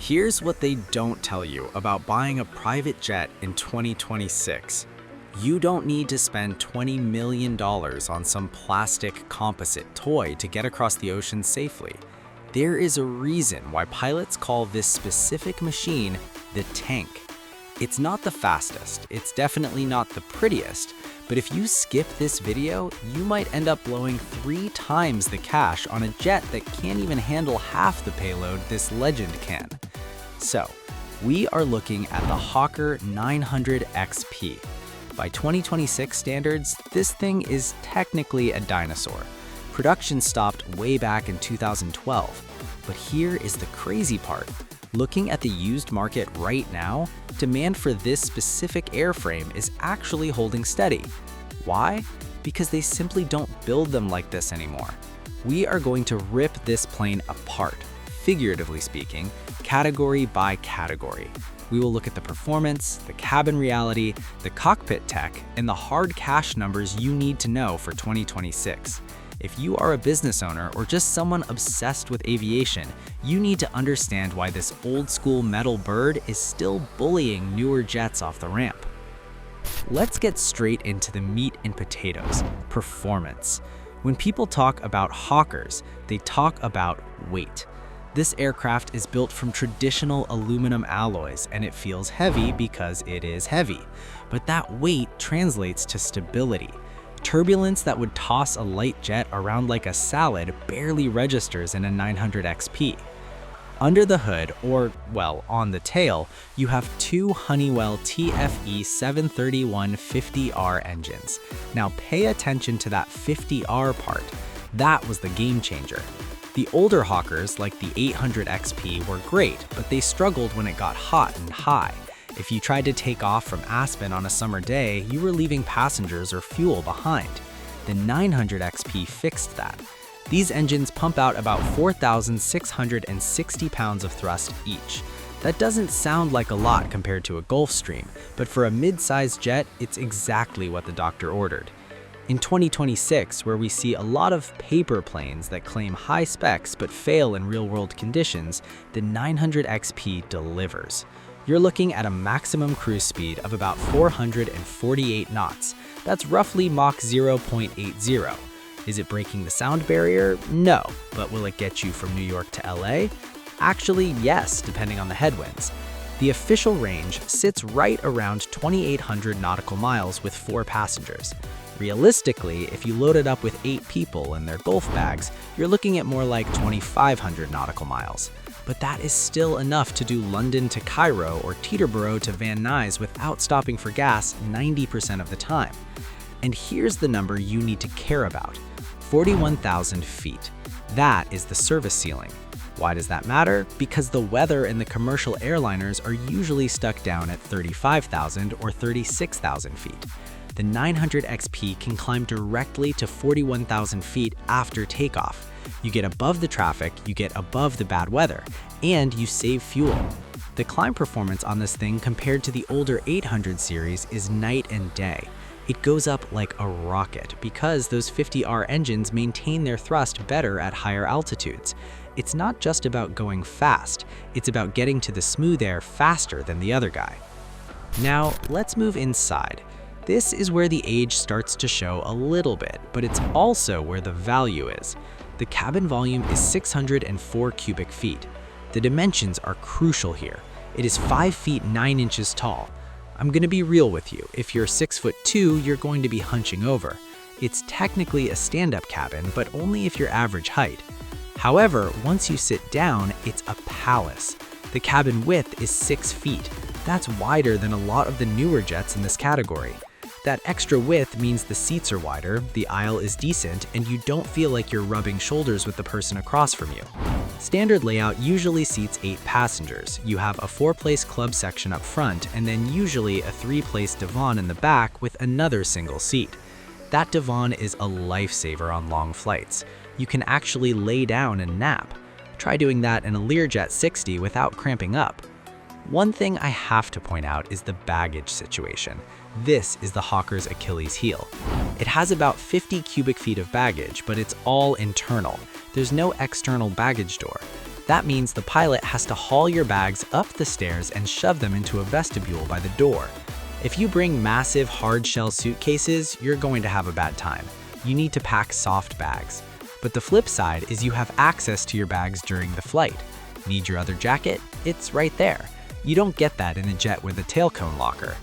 Here's what they don't tell you about buying a private jet in 2026. You don't need to spend $20 million on some plastic composite toy to get across the ocean safely. There is a reason why pilots call this specific machine the tank. It's not the fastest, it's definitely not the prettiest, but if you skip this video, you might end up blowing 3 times the cash on a jet that can't even handle half the payload this legend can. So, we are looking at the Hawker 900 XP. By 2026 standards, this thing is technically a dinosaur. Production stopped way back in 2012. But here is the crazy part. Looking at the used market right now, demand for this specific airframe is actually holding steady. Why? Because they simply don't build them like this anymore. We are going to rip this plane apart, figuratively speaking, category by category. We will look at the performance, the cabin reality, the cockpit tech, and the hard cash numbers you need to know for 2026. If you are a business owner or just someone obsessed with aviation, you need to understand why this old-school metal bird is still bullying newer jets off the ramp. Let's get straight into the meat and potatoes, performance. When people talk about Hawkers, they talk about weight. This aircraft is built from traditional aluminum alloys, and it feels heavy because it is heavy. But that weight translates to stability. Turbulence that would toss a light jet around like a salad barely registers in a 900 XP. Under the hood, or, well, on the tail, you have 2 Honeywell TFE 731 50R engines. Now pay attention to that 50R part. That was the game changer. The older Hawkers, like the 800 XP, were great, but they struggled when it got hot and high. If you tried to take off from Aspen on a summer day, you were leaving passengers or fuel behind. The 900 XP fixed that. These engines pump out about 4,660 pounds of thrust each. That doesn't sound like a lot compared to a Gulfstream, but for a mid-sized jet, it's exactly what the doctor ordered. In 2026, where we see a lot of paper planes that claim high specs but fail in real-world conditions, the 900 XP delivers. You're looking at a maximum cruise speed of about 448 knots. That's roughly Mach 0.80. Is it breaking the sound barrier? No. But will it get you from New York to LA? Actually, yes, depending on the headwinds. The official range sits right around 2,800 nautical miles with 4 passengers. Realistically, if you load it up with 8 people and their Gulf bags, you're looking at more like 2,500 nautical miles. But that is still enough to do London to Cairo or Teterboro to Van Nuys without stopping for gas 90% of the time. And here's the number you need to care about: 41,000 feet. That is the service ceiling. Why does that matter? Because the weather and the commercial airliners are usually stuck down at 35,000 or 36,000 feet. The 900 XP can climb directly to 41,000 feet after takeoff. You get above the traffic, you get above the bad weather, and you save fuel. The climb performance on this thing compared to the older 800 series is night and day. It goes up like a rocket because those 50R engines maintain their thrust better at higher altitudes. It's not just about going fast, it's about getting to the smooth air faster than the other guy. Now, let's move inside. This is where the age starts to show a little bit, but it's also where the value is. The cabin volume is 604 cubic feet. The dimensions are crucial here. It is 5 feet 9 inches tall. I'm gonna be real with you. If you're 6'2", you're going to be hunching over. It's technically a stand-up cabin, but only if you're average height. However, once you sit down, it's a palace. The cabin width is 6 feet. That's wider than a lot of the newer jets in this category. That extra width means the seats are wider, the aisle is decent, and you don't feel like you're rubbing shoulders with the person across from you. Standard layout usually seats 8 passengers. You have a 4-place club section up front, and then usually a 3-place divan in the back with another single seat. That divan is a lifesaver on long flights. You can actually lay down and nap. Try doing that in a Learjet 60 without cramping up. One thing I have to point out is the baggage situation. This is the Hawker's Achilles heel. It has about 50 cubic feet of baggage, but it's all internal. There's no external baggage door. That means the pilot has to haul your bags up the stairs and shove them into a vestibule by the door. If you bring massive hard-shell suitcases, you're going to have a bad time. You need to pack soft bags. But the flip side is you have access to your bags during the flight. Need your other jacket? It's right there. You don't get that in a jet with a tail cone locker.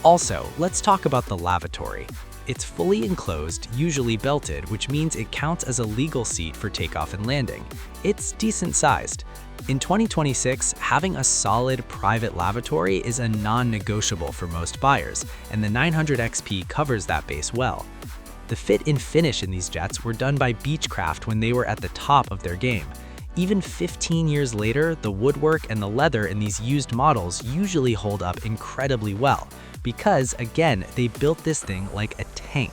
Also, let's talk about the lavatory. It's fully enclosed, usually belted, which means it counts as a legal seat for takeoff and landing. It's decent sized. In 2026, having a solid private lavatory is a non-negotiable for most buyers, and the 900XP covers that base well. The fit and finish in these jets were done by Beechcraft when they were at the top of their game. Even 15 years later, the woodwork and the leather in these used models usually hold up incredibly well, because, again, they built this thing like a tank.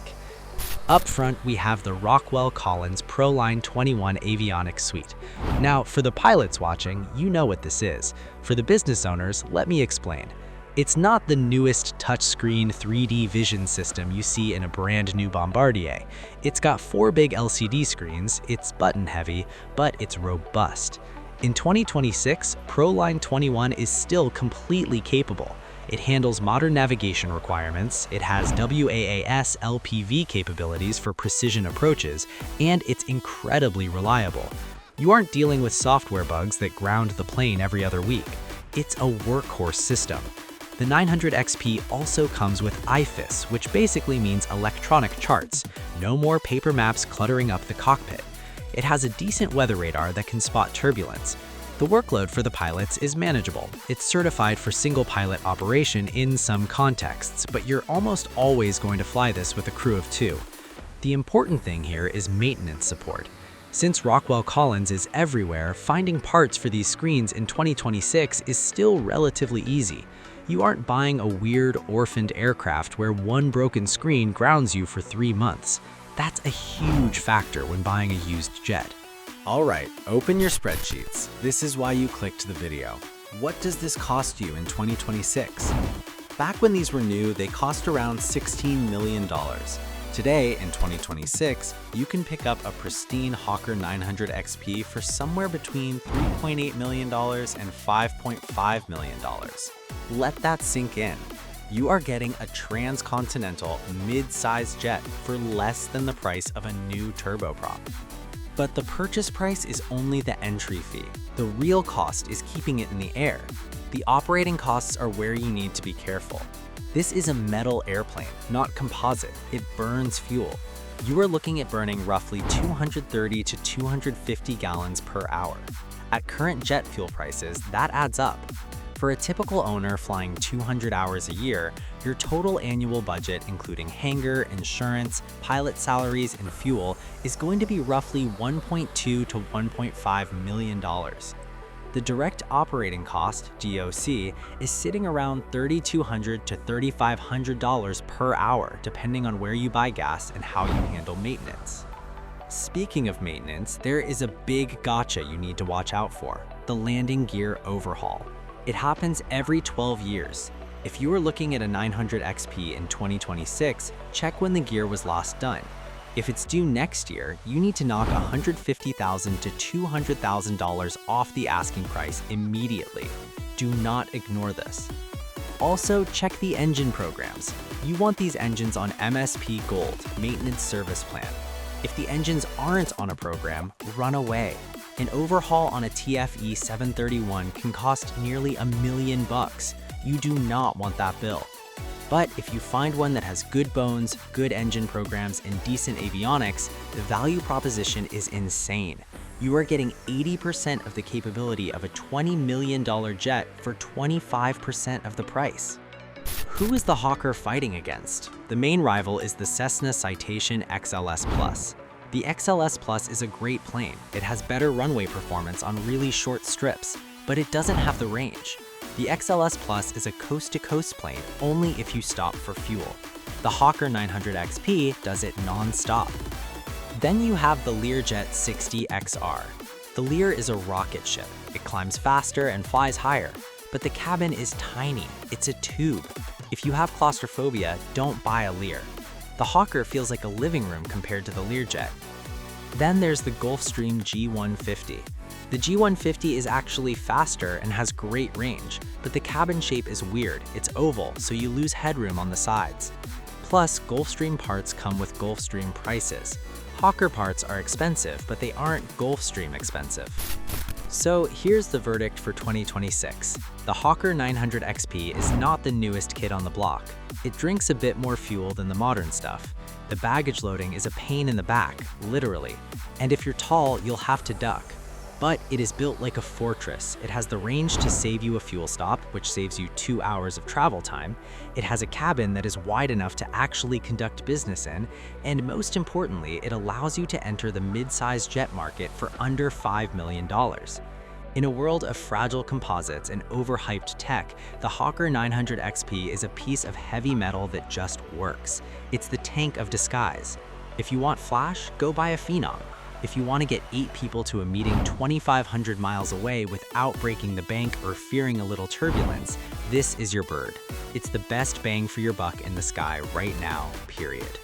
Up front, we have the Rockwell Collins ProLine 21 Avionics suite. Now, for the pilots watching, you know what this is. For the business owners, let me explain. It's not the newest touchscreen 3D vision system you see in a brand new Bombardier. It's got 4 big LCD screens, it's button heavy, but it's robust. In 2026, ProLine 21 is still completely capable. It handles modern navigation requirements, it has WAAS LPV capabilities for precision approaches, and it's incredibly reliable. You aren't dealing with software bugs that ground the plane every other week. It's a workhorse system. The 900XP also comes with IFIS, which basically means electronic charts. No more paper maps cluttering up the cockpit. It has a decent weather radar that can spot turbulence. The workload for the pilots is manageable. It's certified for single pilot operation in some contexts, but you're almost always going to fly this with a crew of 2. The important thing here is maintenance support. Since Rockwell Collins is everywhere, finding parts for these screens in 2026 is still relatively easy. You aren't buying a weird orphaned aircraft where one broken screen grounds you for 3 months. That's a huge factor when buying a used jet. Alright, open your spreadsheets. This is why you clicked the video. What does this cost you in 2026? Back when these were new, they cost around $16 million. Today, in 2026, you can pick up a pristine Hawker 900 XP for somewhere between $3.8 million and $5.5 million. Let that sink in. You are getting a transcontinental mid-sized jet for less than the price of a new turboprop. But the purchase price is only the entry fee. The real cost is keeping it in the air. The operating costs are where you need to be careful. This is a metal airplane, not composite. It burns fuel. You are looking at burning roughly 230 to 250 gallons per hour. At current jet fuel prices, that adds up. For a typical owner flying 200 hours a year, your total annual budget, including hangar, insurance, pilot salaries, and fuel, is going to be roughly $1.2 to $1.5 million. The direct operating cost, DOC, is sitting around $3,200 to $3,500 per hour, depending on where you buy gas and how you handle maintenance. Speaking of maintenance, there is a big gotcha you need to watch out for: the landing gear overhaul. It happens every 12 years. If you are looking at a 900 XP in 2026, check when the gear was last done. If it's due next year, you need to knock $150,000 to $200,000 off the asking price immediately. Do not ignore this. Also, check the engine programs. You want these engines on MSP Gold, Maintenance Service Plan. If the engines aren't on a program, run away. An overhaul on a TFE 731 can cost nearly $1 million. You do not want that bill. But if you find one that has good bones, good engine programs, and decent avionics, the value proposition is insane. You are getting 80% of the capability of a $20 million jet for 25% of the price. Who is the Hawker fighting against? The main rival is the Cessna Citation XLS Plus. The XLS Plus is a great plane. It has better runway performance on really short strips, but it doesn't have the range. The XLS Plus is a coast-to-coast plane only if you stop for fuel. The Hawker 900 XP does it non-stop. Then you have the Learjet 60XR. The Lear is a rocket ship. It climbs faster and flies higher, but the cabin is tiny. It's a tube. If you have claustrophobia, don't buy a Lear. The Hawker feels like a living room compared to the Learjet. Then there's the Gulfstream G150. The G150 is actually faster and has great range, but the cabin shape is weird. It's oval, so you lose headroom on the sides. Plus, Gulfstream parts come with Gulfstream prices. Hawker parts are expensive, but they aren't Gulfstream expensive. So here's the verdict for 2026. The Hawker 900 XP is not the newest kid on the block. It drinks a bit more fuel than the modern stuff. The baggage loading is a pain in the back, literally. And if you're tall, you'll have to duck. But it is built like a fortress. It has the range to save you a fuel stop, which saves you 2 hours of travel time. It has a cabin that is wide enough to actually conduct business in, and most importantly, it allows you to enter the mid-size jet market for under $5 million. In a world of fragile composites and overhyped tech, the Hawker 900 XP is a piece of heavy metal that just works. It's the tank of disguise. If you want flash, go buy a Phenom. If you want to get 8 people to a meeting 2,500 miles away without breaking the bank or fearing a little turbulence, this is your bird. It's the best bang for your buck in the sky right now, period.